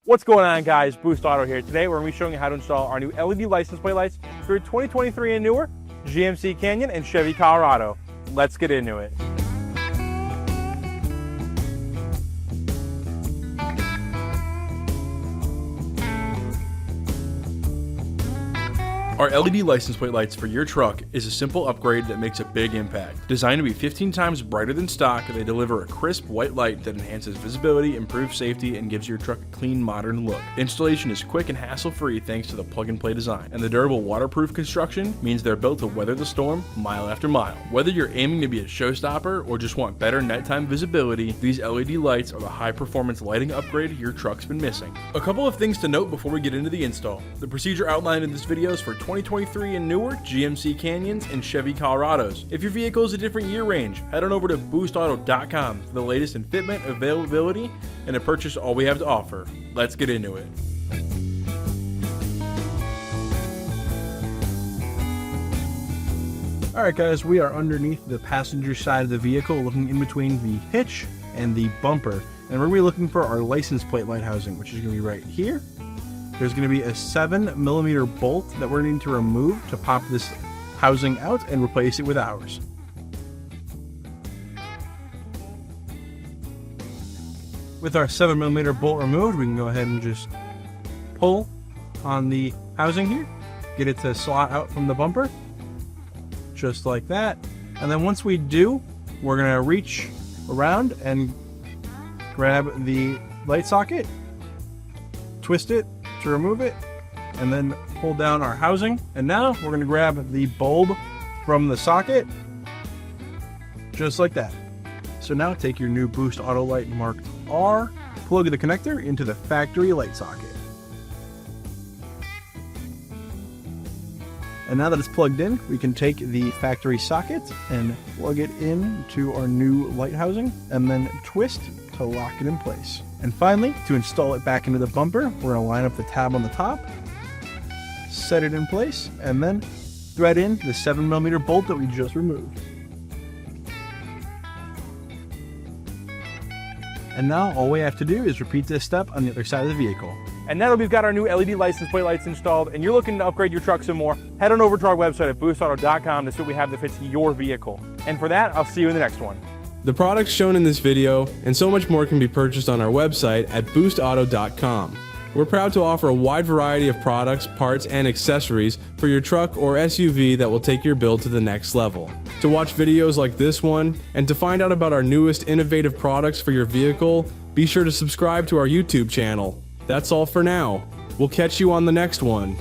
What's going on, guys? Boost Auto here. Today we're going to be showing you how to install our new LED license plate lights for your 2023 and newer GMC Canyon and Chevy Colorado. Let's get into it. Our LED license plate lights for your truck is a simple upgrade that makes a big impact. Designed to be 15 times brighter than stock, they deliver a crisp white light that enhances visibility, improves safety, and gives your truck a clean, modern look. Installation is quick and hassle-free thanks to the plug-and-play design. And the durable waterproof construction means they're built to weather the storm mile after mile. Whether you're aiming to be a showstopper or just want better nighttime visibility, these LED lights are the high-performance lighting upgrade your truck's been missing. A couple of things to note before we get into the install. The procedure outlined in this video is for 2023 and newer GMC Canyons and Chevy Colorados. If your vehicle is a different year range, head on over to boostauto.com for the latest in fitment, availability, and to purchase all we have to offer. Let's get into it. Alright guys, we are underneath the passenger side of the vehicle, looking in between the hitch and the bumper. And we're going to be looking for our license plate light housing, which is going to be right here. There's going to be a 7mm bolt that we're needing to remove to pop this housing out and replace it with ours. With our 7mm bolt removed, we can go ahead and just pull on the housing here, get it to slot out from the bumper, just like that. And then once we do, we're going to reach around and grab the light socket, twist it to remove it, and then pull down our housing. And now we're going to grab the bulb from the socket, just like that. So now take your new Boost Auto light marked R, plug the connector into the factory light socket. And now that it's plugged in, we can take the factory socket and plug it into our new light housing and then twist to lock it in place. And finally, to install it back into the bumper, we're going to line up the tab on the top, set it in place, and then thread in the 7mm bolt that we just removed. And now all we have to do is repeat this step on the other side of the vehicle. And now that we've got our new LED license plate lights installed and you're looking to upgrade your truck some more, head on over to our website at boostauto.com to see what we have that fits your vehicle. And for that, I'll see you in the next one. The products shown in this video and so much more can be purchased on our website at boostauto.com. We're proud to offer a wide variety of products, parts, and accessories for your truck or SUV that will take your build to the next level. To watch videos like this one and to find out about our newest innovative products for your vehicle, be sure to subscribe to our YouTube channel. That's all for now. We'll catch you on the next one.